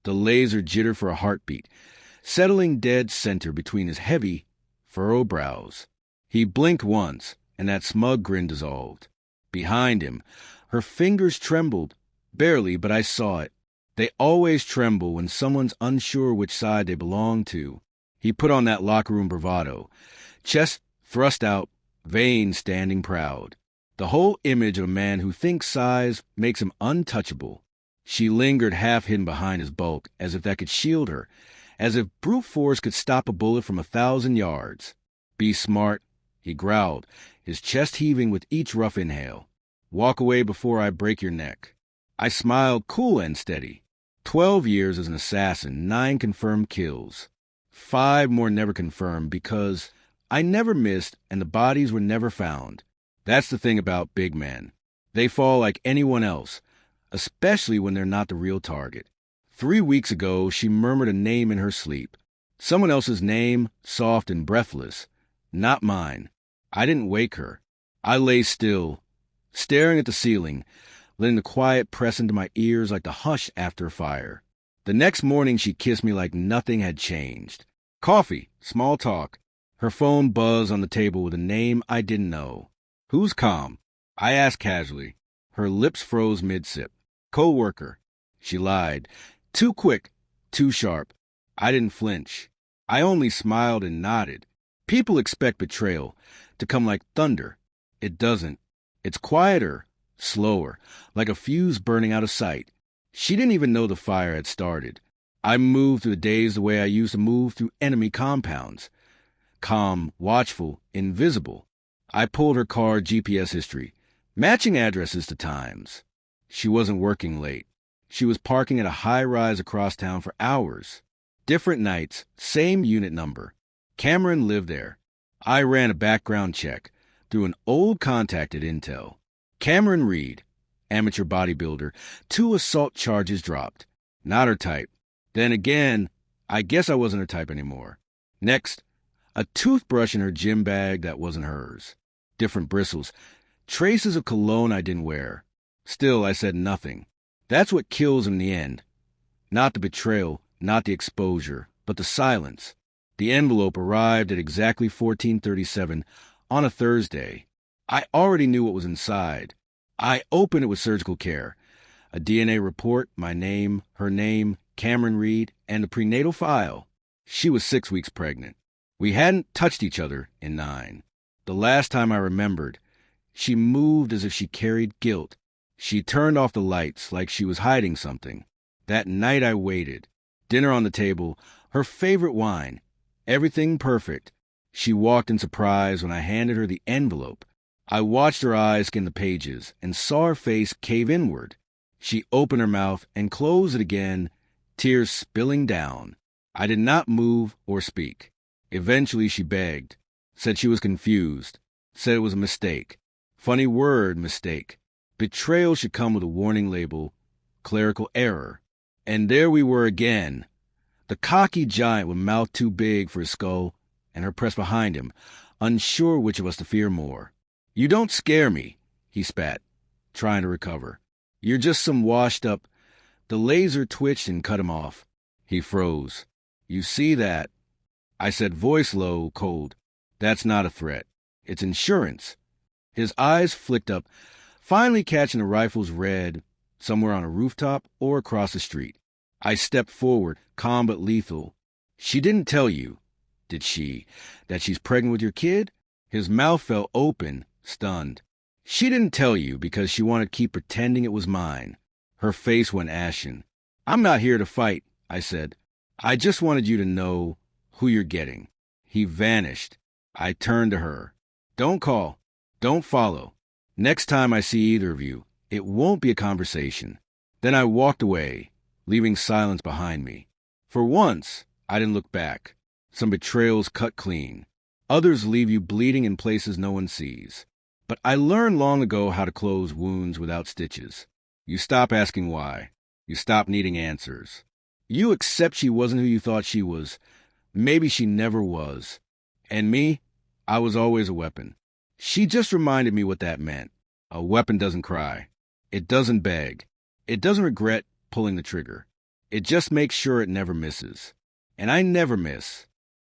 The laser jittered for a heartbeat, settling dead center between his heavy, furrowed brows. He blinked once, and that smug grin dissolved. Behind him, her fingers trembled, barely, but I saw it. They always tremble when someone's unsure which side they belong to. He put on that locker room bravado, chest thrust out, veins standing proud. The whole image of a man who thinks size makes him untouchable. She lingered half hidden behind his bulk, as if that could shield her, as if brute force could stop a bullet from 1,000 yards. Be smart, he growled, his chest heaving with each rough inhale. Walk away before I break your neck. I smiled, cool and steady. 12 years as an assassin, 9 confirmed kills. 5 more never confirmed because I never missed and the bodies were never found. That's the thing about big men. They fall like anyone else, especially when they're not the real target. 3 weeks ago, she murmured a name in her sleep. Someone else's name, soft and breathless. Not mine. I didn't wake her. I lay still, staring at the ceiling, letting the quiet press into my ears like the hush after a fire. The next morning, she kissed me like nothing had changed. Coffee, small talk. Her phone buzzed on the table with a name I didn't know. Who's calm? I asked casually. Her lips froze mid-sip. Co-worker. She lied. Too quick, too sharp. I didn't flinch. I only smiled and nodded. People expect betrayal to come like thunder. It doesn't. It's quieter, slower, like a fuse burning out of sight. She didn't even know the fire had started. I moved through the days the way I used to move through enemy compounds. Calm, watchful, invisible. I pulled her car GPS history, matching addresses to times. She wasn't working late. She was parking at a high-rise across town for hours. Different nights, same unit number. Cameron lived there. I ran a background check through an old contact at Intel. Cameron Reed, amateur bodybuilder, 2 assault charges dropped. Not her type. Then again, I guess I wasn't her type anymore. Next, a toothbrush in her gym bag that wasn't hers. Different bristles. Traces of cologne I didn't wear. Still, I said nothing. That's what kills in the end. Not the betrayal, not the exposure, but the silence. The envelope arrived at exactly 14:37 on a Thursday. I already knew what was inside. I opened it with surgical care. A DNA report, my name, her name, Cameron Reed, and the prenatal file. She was 6 weeks pregnant. We hadn't touched each other in 9. The last time I remembered, she moved as if she carried guilt. She turned off the lights like she was hiding something. That night I waited. Dinner on the table, her favorite wine. Everything perfect. She walked in surprise when I handed her the envelope. I watched her eyes scan the pages and saw her face cave inward. She opened her mouth and closed it again, tears spilling down. I did not move or speak. Eventually she begged, said she was confused, said it was a mistake. Funny word, mistake. Betrayal should come with a warning label, clerical error. And there we were again. The cocky giant with mouth too big for his skull, and her pressed behind him, unsure which of us to fear more. You don't scare me, he spat, trying to recover. You're just some washed up. The laser twitched and cut him off. He froze. You see that? I said, voice low, cold. That's not a threat. It's insurance. His eyes flicked up, finally catching the rifle's red somewhere on a rooftop or across the street. I stepped forward, calm but lethal. She didn't tell you, did she, that she's pregnant with your kid? His mouth fell open, stunned. She didn't tell you because she wanted to keep pretending it was mine. Her face went ashen. I'm not here to fight, I said. I just wanted you to know who you're getting. He vanished. I turned to her. Don't call. Don't follow. Next time I see either of you, it won't be a conversation. Then I walked away, leaving silence behind me. For once, I didn't look back. Some betrayals cut clean. Others leave you bleeding in places no one sees. But I learned long ago how to close wounds without stitches. You stop asking why. You stop needing answers. You accept she wasn't who you thought she was. Maybe she never was. And me, I was always a weapon. She just reminded me what that meant. A weapon doesn't cry. It doesn't beg. It doesn't regret pulling the trigger. It just makes sure it never misses. And I never miss.